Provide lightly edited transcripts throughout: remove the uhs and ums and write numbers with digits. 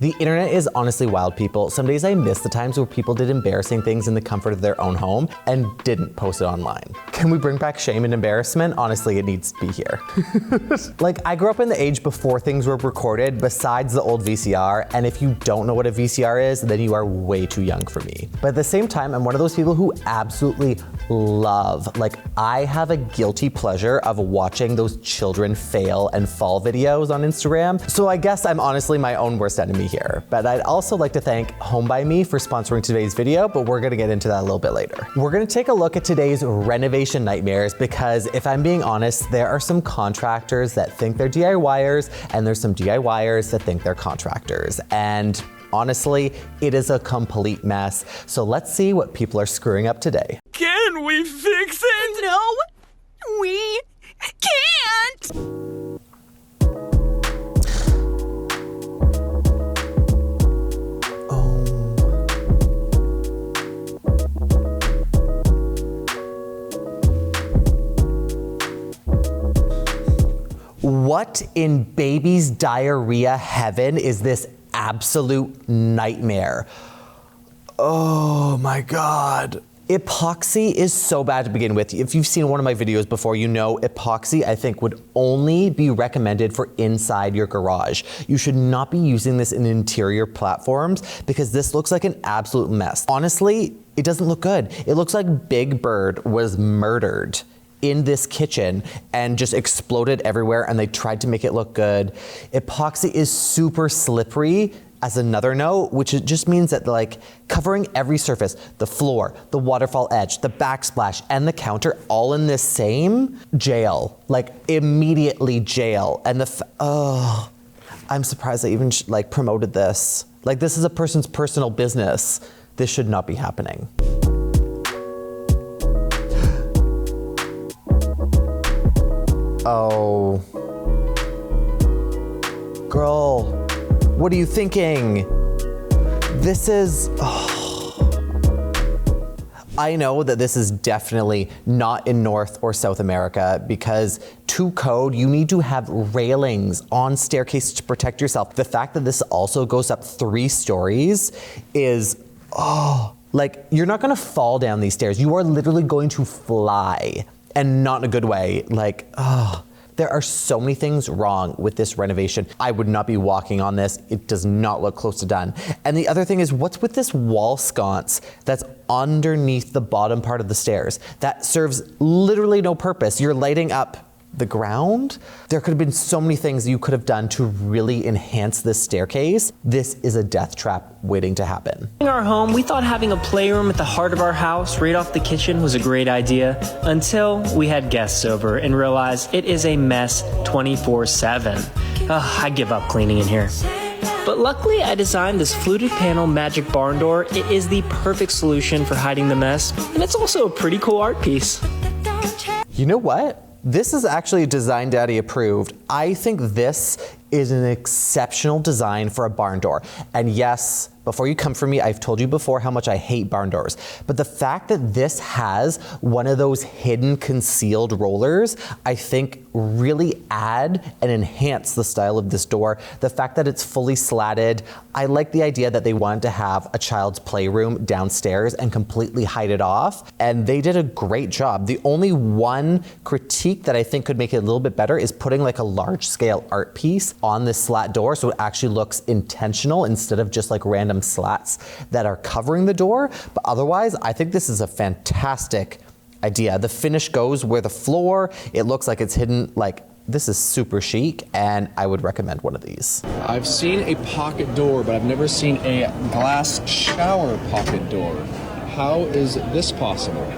The internet is honestly wild, people. Some days I miss the times where people did embarrassing things in the comfort of their own home and didn't post it online. Can we bring back shame and embarrassment? Honestly, it needs to be here. Like, I grew up in the age before things were recorded besides the old VCR, and if you don't know what a VCR is, then you are way too young for me. But at the same time, I'm one of those people who absolutely love, like, I have a guilty pleasure of watching those children fail and fall videos on Instagram. So I guess I'm honestly my own worst enemy here. But I'd also like to thank Home by Me for sponsoring today's video, but we're gonna get into that a little bit later. We're gonna take a look at today's renovation nightmares because if I'm being honest, there are some contractors that think they're DIYers and there's some DIYers that think they're contractors. And honestly, it is a complete mess. So let's see what people are screwing up today. Can we fix it? No, we can't! What in baby's diarrhea heaven is this absolute nightmare? Oh my God. Epoxy is so bad to begin with. If you've seen one of my videos before, you know epoxy, I think, would only be recommended for inside your garage. You should not be using this in interior platforms because this looks like an absolute mess. Honestly, it doesn't look good. It looks like Big Bird was murdered in this kitchen and just exploded everywhere, and they tried to make it look good. Epoxy is super slippery, as another note, which it just means that, like, covering every surface, the floor, the waterfall edge, the backsplash, and the counter all in this same jail, like immediately jail. And oh, I'm surprised they even like promoted this. Like, this is a person's personal business. This should not be happening. Oh, girl, what are you thinking? This is, I know that this is definitely not in North or South America because to code, you need to have railings on staircases to protect yourself. The fact that this also goes up 3 stories is, like, you're not gonna fall down these stairs. You are literally going to fly. And not in a good way. Like, there are so many things wrong with this renovation. I would not be walking on this. It does not look close to done. And the other thing is, what's with this wall sconce that's underneath the bottom part of the stairs? That serves literally no purpose. You're lighting up the ground. There could have been so many things you could have done to really enhance this staircase. This is a death trap waiting to happen. In our home, we thought having a playroom at the heart of our house right off the kitchen was a great idea until we had guests over and realized it is a mess 24/7. I give up cleaning in here. But luckily, I designed this fluted panel magic barn door. It is the perfect solution for hiding the mess, and it's also a pretty cool art piece. You know what? This is actually Design Daddy approved. I think this is an exceptional design for a barn door. And yes, before you come for me, I've told you before how much I hate barn doors. But the fact that this has one of those hidden concealed rollers, I think really add and enhance the style of this door. The fact that it's fully slatted, I like the idea that they wanted to have a child's playroom downstairs and completely hide it off. And they did a great job. The only one critique that I think could make it a little bit better is putting like a large scale art piece on this slat door so it actually looks intentional instead of just like random slats that are covering the door. But otherwise, I think this is a fantastic idea. The finish goes where the floor, it looks like it's hidden. Like, this is super chic, and I would recommend one of these. I've seen a pocket door, but I've never seen a glass shower pocket door. How is this possible?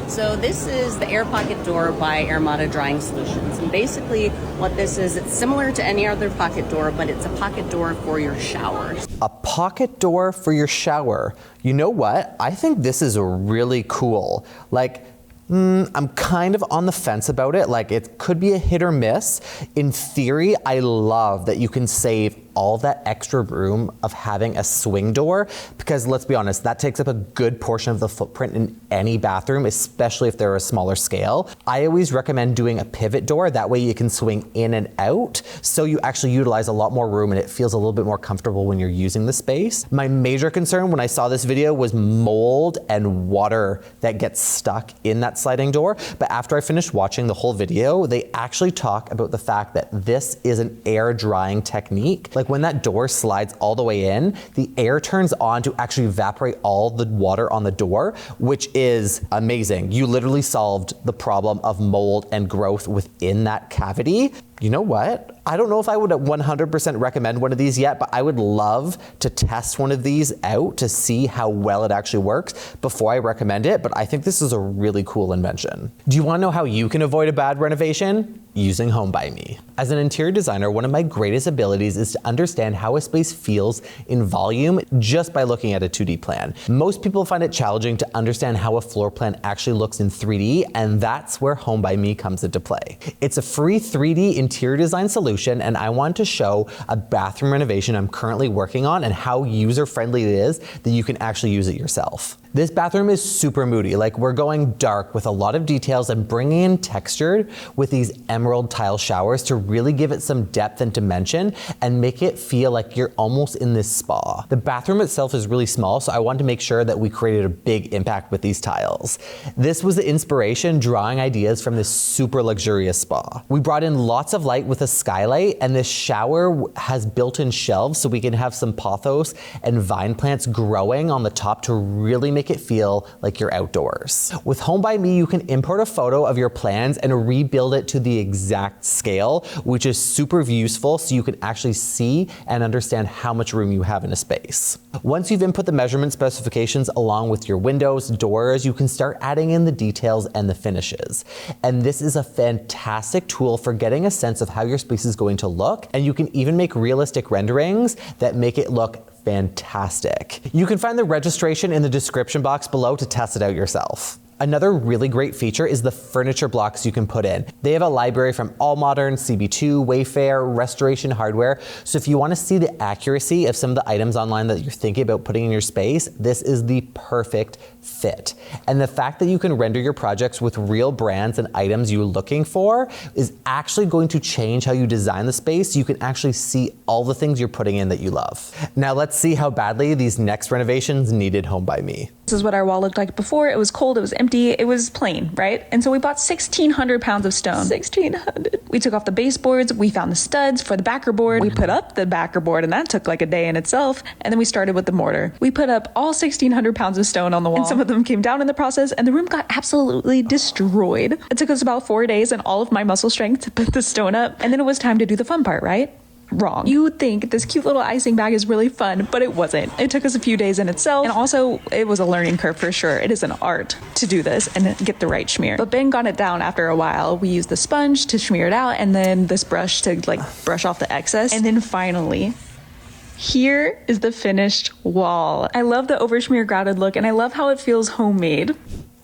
So this is the air pocket door by Armada Drying Solutions. And basically what this is, it's similar to any other pocket door, but it's a pocket door for your showers. A pocket door for your shower. You know what? I think this is really cool. Like, I'm kind of on the fence about it. Like, it could be a hit or miss. In theory, I love that you can save all that extra room of having a swing door, because let's be honest, that takes up a good portion of the footprint in any bathroom, especially if they're a smaller scale. I always recommend doing a pivot door. That way you can swing in and out, so you actually utilize a lot more room and it feels a little bit more comfortable when you're using the space. My major concern when I saw this video was mold and water that gets stuck in that sliding door. But after I finished watching the whole video, they actually talk about the fact that this is an air drying technique. Like when that door slides all the way in, the air turns on to actually evaporate all the water on the door, which is amazing. You literally solved the problem of mold and growth within that cavity. You know what? I don't know if I would 100% recommend one of these yet, but I would love to test one of these out to see how well it actually works before I recommend it, but I think this is a really cool invention. Do you want to know how you can avoid a bad renovation? Using Home by Me. As an interior designer, one of my greatest abilities is to understand how a space feels in volume just by looking at a 2D plan. Most people find it challenging to understand how a floor plan actually looks in 3D, and that's where Home by Me comes into play. It's a free 3D interior design solution, and I want to show a bathroom renovation I'm currently working on and how user-friendly it is that you can actually use it yourself. This bathroom is super moody, like we're going dark with a lot of details and bringing in textured with these emerald tile showers to really give it some depth and dimension and make it feel like you're almost in this spa. The bathroom itself is really small, so I wanted to make sure that we created a big impact with these tiles. This was the inspiration drawing ideas from this super luxurious spa. We brought in lots of light with a skylight, and this shower has built-in shelves so we can have some pothos and vine plants growing on the top to really make it feel like you're outdoors. With Home by Me, you can import a photo of your plans and rebuild it to the exact scale, which is super useful so you can actually see and understand how much room you have in a space. Once you've input the measurement specifications along with your windows, doors, you can start adding in the details and the finishes. And this is a fantastic tool for getting a sense of how your space is going to look, and you can even make realistic renderings that make it look fantastic. You can find the registration in the description box below to test it out yourself. Another really great feature is the furniture blocks you can put in. They have a library from AllModern, CB2, Wayfair, Restoration Hardware. So if you want to see the accuracy of some of the items online that you're thinking about putting in your space, this is the perfect fit. And the fact that you can render your projects with real brands and items you're looking for is actually going to change how you design the space. You can actually see all the things you're putting in that you love. Now let's see how badly these next renovations needed Home by Me. This is what our wall looked like before. It was cold, it was empty, it was plain, right? And so we bought 1,600 pounds of stone. 1,600. We took off the baseboards, we found the studs for the backer board, we put up the backer board, and that took like a day in itself. And then we started with the mortar. We put up all 1,600 pounds of stone on the wall. And some of them came down in the process, and the room got absolutely destroyed. It took us about 4 days and all of my muscle strength to put the stone up. And then it was time to do the fun part, right? Wrong. You would think this cute little icing bag is really fun, but it wasn't. It took us a few days in itself, and also it was a learning curve for sure. It is an art to do this and get the right smear. But Ben got it down after a while. We used the sponge to smear it out, and then this brush to like brush off the excess. And then finally, here is the finished wall. I love the oversmear grouted look, and I love how it feels homemade.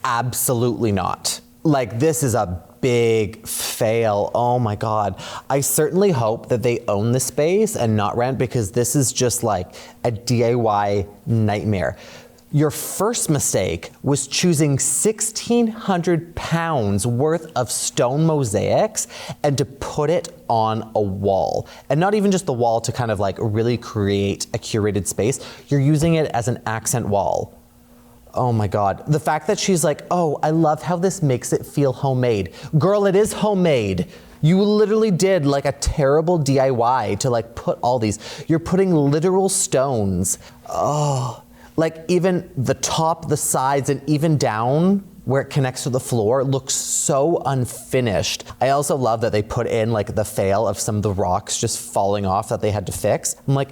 Absolutely not. Like, this is a big fail. Oh my God. I certainly hope that they own the space and not rent, because this is just like a DIY nightmare. Your first mistake was choosing 1,600 pounds worth of stone mosaics and to put it on a wall. And not even just the wall to kind of like really create a curated space. You're using it as an accent wall. Oh my God. The fact that she's like, oh, I love how this makes it feel homemade. Girl, it is homemade. You literally did like a terrible DIY to like put all these. You're putting literal stones. Oh, like even the top, the sides, and even down where it connects to the floor looks so unfinished. I also love that they put in like the fail of some of the rocks just falling off that they had to fix. I'm like,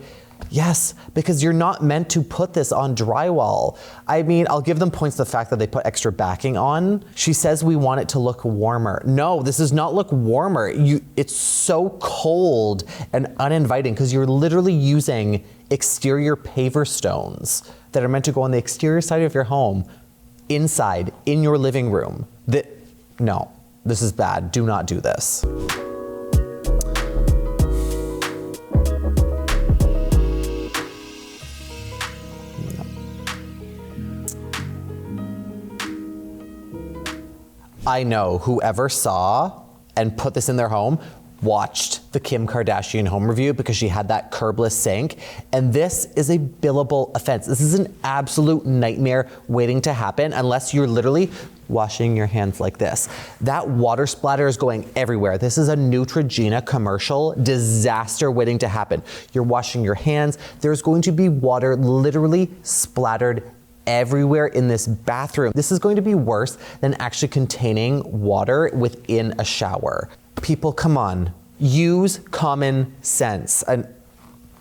yes, because you're not meant to put this on drywall. I mean, I'll give them points to the fact that they put extra backing on. She says we want it to look warmer. No, this does not look warmer. It's so cold and uninviting because you're literally using exterior paver stones that are meant to go on the exterior side of your home, inside, in your living room. No, this is bad. Do not do this. I know whoever saw and put this in their home watched the Kim Kardashian home review because she had that curbless sink. And this is a billable offense. This is an absolute nightmare waiting to happen unless you're literally washing your hands like this. That water splatter is going everywhere. This is a Neutrogena commercial disaster waiting to happen. You're washing your hands. There's going to be water literally splattered everywhere in this bathroom. This is going to be worse than actually containing water within a shower. People, come on, use common sense. And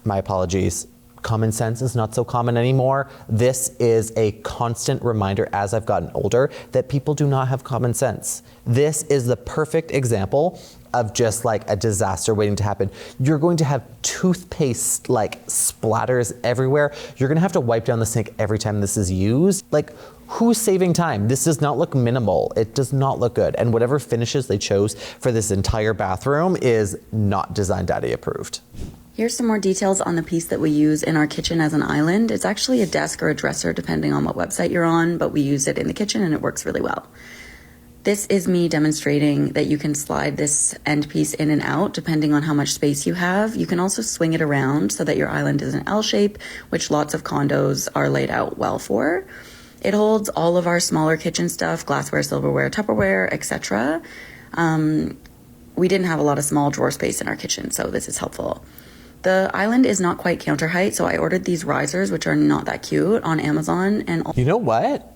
my apologies, common sense is not so common anymore. This is a constant reminder as I've gotten older that people do not have common sense. This is the perfect example of just like a disaster waiting to happen. You're going to have toothpaste like splatters everywhere. You're gonna have to wipe down the sink every time this is used. Like, who's saving time? This does not look minimal. It does not look good. And whatever finishes they chose for this entire bathroom is not Design Daddy approved. Here's some more details on the piece that we use in our kitchen as an island. It's actually a desk or a dresser depending on what website you're on, but we use it in the kitchen and it works really well. This is me demonstrating that you can slide this end piece in and out depending on how much space you have. You can also swing it around so that your island is an L shape, which lots of condos are laid out well for. It holds all of our smaller kitchen stuff, glassware, silverware, Tupperware, etc. We didn't have a lot of small drawer space in our kitchen, so this is helpful. The island is not quite counter height, so I ordered these risers, which are not that cute, on Amazon. And you know what?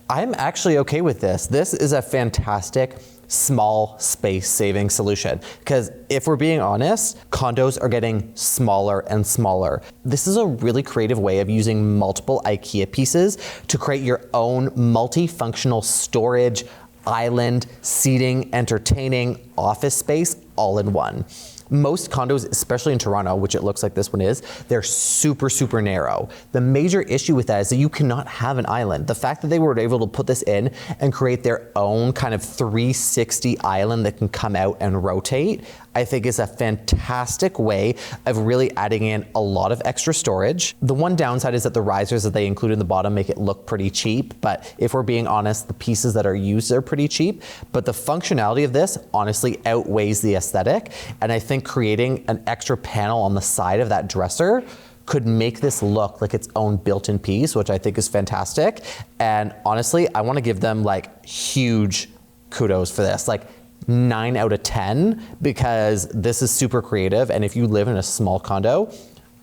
I'm actually okay with this. This is a fantastic small space saving solution. Because if we're being honest, condos are getting smaller and smaller. This is a really creative way of using multiple IKEA pieces to create your own multifunctional storage, island, seating, entertaining, office space all in one. Most condos, especially in Toronto, which it looks like this one is, they're super, super narrow. The major issue with that is that you cannot have an island. The fact that they were able to put this in and create their own kind of 360 island that can come out and rotate, I think is a fantastic way of really adding in a lot of extra storage. The one downside is that the risers that they include in the bottom make it look pretty cheap, but if we're being honest, the pieces that are used are pretty cheap, but the functionality of this honestly outweighs the aesthetic, and I think creating an extra panel on the side of that dresser could make this look like its own built-in piece, which I think is fantastic. And honestly, I want to give them like huge kudos for this. Like 9 out of 10, because this is super creative, and if you live in a small condo,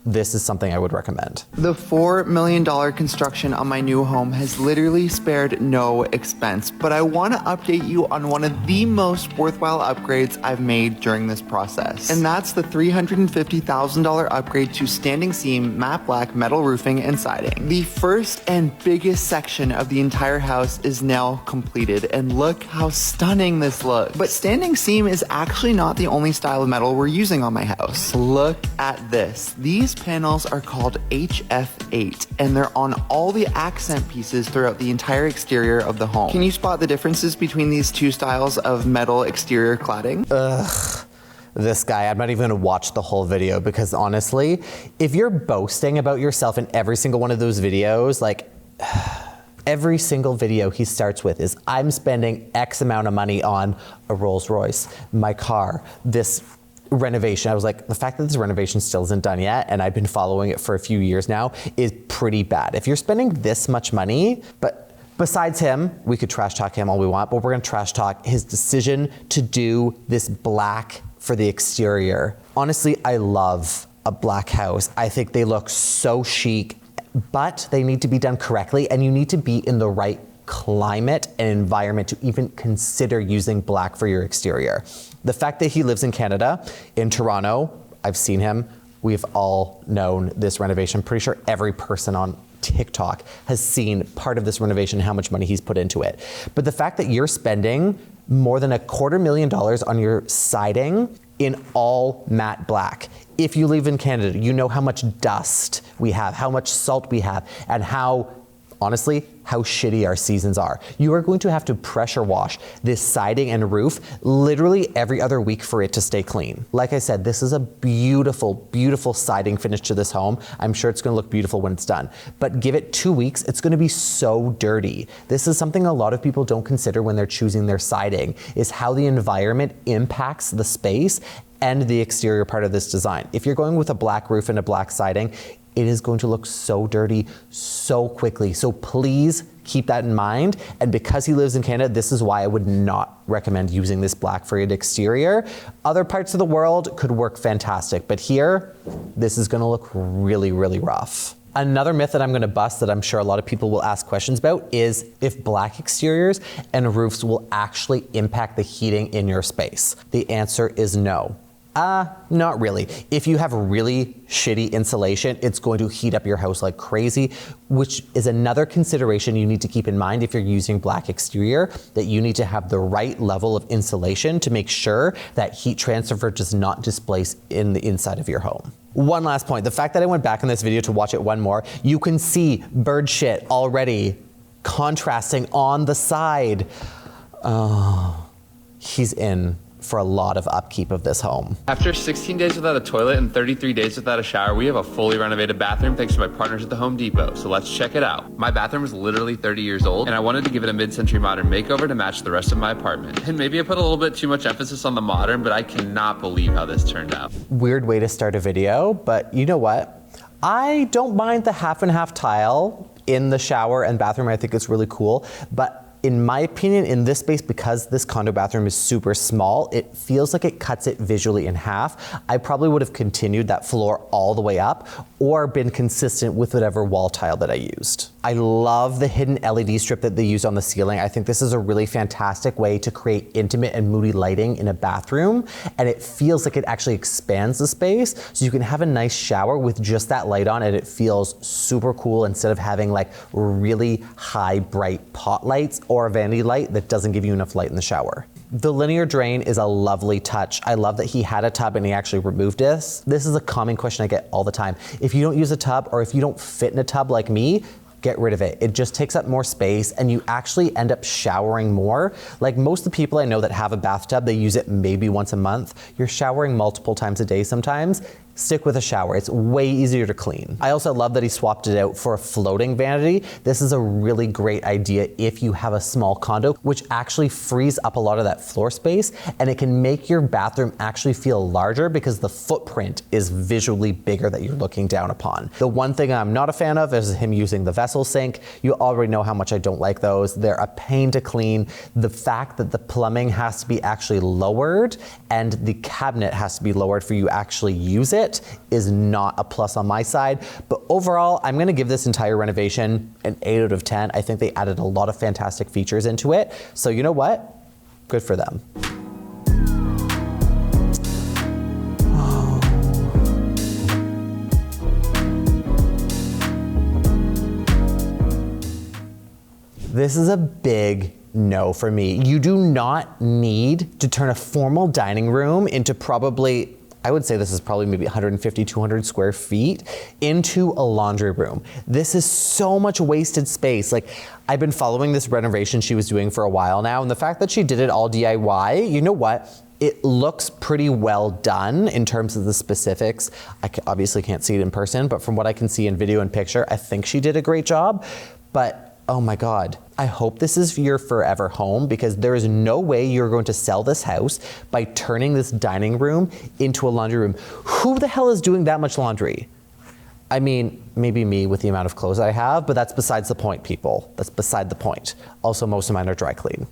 this is something I would recommend. The $4 million construction on my new home has literally spared no expense, but I want to update you on one of the most worthwhile upgrades I've made during this process. And that's the $350,000 upgrade to standing seam matte black metal roofing and siding. The first and biggest section of the entire house is now completed, and look how stunning this looks. But standing seam is actually not the only style of metal we're using on my house. Look at this. These panels are called HF8, and they're on all the accent pieces throughout the entire exterior of the home. Can you spot the differences between these two styles of metal exterior cladding? Ugh. This guy, I'm not even gonna watch the whole video, because honestly, if you're boasting about yourself in every single one of those videos, like every single video he starts with is, I'm spending X amount of money on a Rolls Royce, my car, this renovation. I was like, the fact that this renovation still isn't done yet, and I've been following it for a few years now, is pretty bad. If you're spending this much money, but besides him, we could trash talk him all we want, but we're gonna trash talk his decision to do this black for the exterior. Honestly, I love a black house. I think they look so chic, but they need to be done correctly, and you need to be in the right climate and environment to even consider using black for your exterior. The fact that he lives in Canada, in Toronto, I've seen him, we've all known this renovation. I'm pretty sure every person on TikTok has seen part of this renovation, how much money he's put into it. But the fact that you're spending more than $250,000 on your siding in all matte black. If you live in Canada, you know how much dust we have, how much salt we have, and how honestly how shitty our seasons are. You are going to have to pressure wash this siding and roof literally every other week for it to stay clean. Like I said, this is a beautiful, beautiful siding finish to this home. I'm sure it's gonna look beautiful when it's done, but give it 2 weeks, it's gonna be so dirty. This is something a lot of people don't consider when they're choosing their siding, is how the environment impacts the space and the exterior part of this design. If you're going with a black roof and a black siding, it is going to look so dirty so quickly. So please keep that in mind. And because he lives in Canada, this is why I would not recommend using this black for an exterior. Other parts of the world could work fantastic, but here, this is gonna look really, really rough. Another myth that I'm gonna bust that I'm sure a lot of people will ask questions about is if black exteriors and roofs will actually impact the heating in your space. The answer is no. Not really. If you have really shitty insulation, it's going to heat up your house like crazy, which is another consideration you need to keep in mind if you're using black exterior, that you need to have the right level of insulation to make sure that heat transfer does not displace in the inside of your home. One last point, the fact that I went back in this video to watch it one more, you can see bird shit already contrasting on the side. Oh, he's in for a lot of upkeep of this home. After 16 days without a toilet and 33 days without a shower, we have a fully renovated bathroom thanks to my partners at the Home Depot. So let's check it out. My bathroom is literally 30 years old and I wanted to give it a mid-century modern makeover to match the rest of my apartment. And maybe I put a little bit too much emphasis on the modern, but I cannot believe how this turned out. Weird way to start a video, but you know what? I don't mind the half and half tile in the shower and bathroom. I think it's really cool, but in my opinion, in this space, because this condo bathroom is super small, it feels like it cuts it visually in half. I probably would have continued that floor all the way up or been consistent with whatever wall tile that I used. I love the hidden LED strip that they used on the ceiling. I think this is a really fantastic way to create intimate and moody lighting in a bathroom, and it feels like it actually expands the space, so you can have a nice shower with just that light on and it feels super cool instead of having like really high bright pot lights or a vanity light that doesn't give you enough light in the shower. The linear drain is a lovely touch. I love that he had a tub and he actually removed this. This is a common question I get all the time. If you don't use a tub or if you don't fit in a tub like me, get rid of it. It just takes up more space and you actually end up showering more. Like most of the people I know that have a bathtub, they use it maybe once a month. You're showering multiple times a day sometimes. Stick with a shower. It's way easier to clean. I also love that he swapped it out for a floating vanity. This is a really great idea if you have a small condo, which actually frees up a lot of that floor space, and it can make your bathroom actually feel larger because the footprint is visually bigger that you're looking down upon. The one thing I'm not a fan of is him using the vessel sink. You already know how much I don't like those. They're a pain to clean. The fact that the plumbing has to be actually lowered and the cabinet has to be lowered for you to actually use it is not a plus on my side. But overall, I'm gonna give this entire renovation an 8 out of 10. I think they added a lot of fantastic features into it. So you know what? Good for them. This is a big no for me. You do not need to turn a formal dining room into probably, I would say this is probably maybe 150, 200 square feet into a laundry room. This is so much wasted space. Like, I've been following this renovation she was doing for a while now, and the fact that she did it all DIY, you know what? It looks pretty well done in terms of the specifics. I obviously can't see it in person, but from what I can see in video and picture, I think she did a great job. But oh my God, I hope this is your forever home, because there is no way you're going to sell this house by turning this dining room into a laundry room. Who the hell is doing that much laundry? I mean, maybe me with the amount of clothes I have, but that's besides the point, people. That's beside the point. Also, most of mine are dry clean.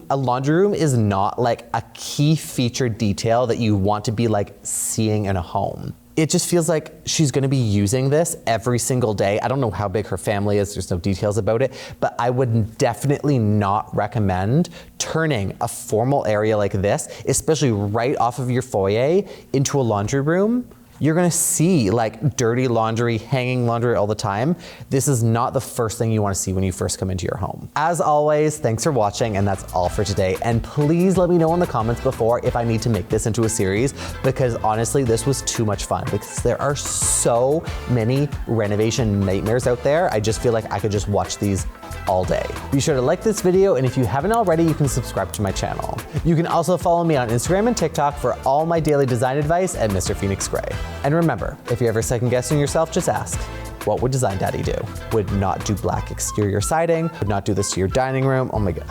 A laundry room is not like a key feature detail that you want to be like seeing in a home. It just feels like she's gonna be using this every single day. I don't know how big her family is, there's no details about it, but I would definitely not recommend turning a formal area like this, especially right off of your foyer, into a laundry room. you're gonna see like dirty laundry, hanging laundry all the time. This is not the first thing you wanna see when you first come into your home. As always, thanks for watching, and that's all for today. And please let me know in the comments before if I need to make this into a series, because honestly, this was too much fun because there are so many renovation nightmares out there. I just feel like I could just watch these all day. Be sure to like this video, and if you haven't already, you can subscribe to my channel. You can also follow me on Instagram and TikTok for all my daily design advice at Mr. Phoenix Gray. And remember, if you're ever second guessing yourself, just ask, what would Design Daddy do? Would not do black exterior siding, would not do this to your dining room. Oh my God.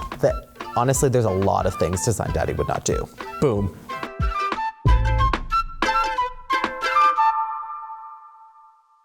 Honestly, there's a lot of things Design Daddy would not do. Boom.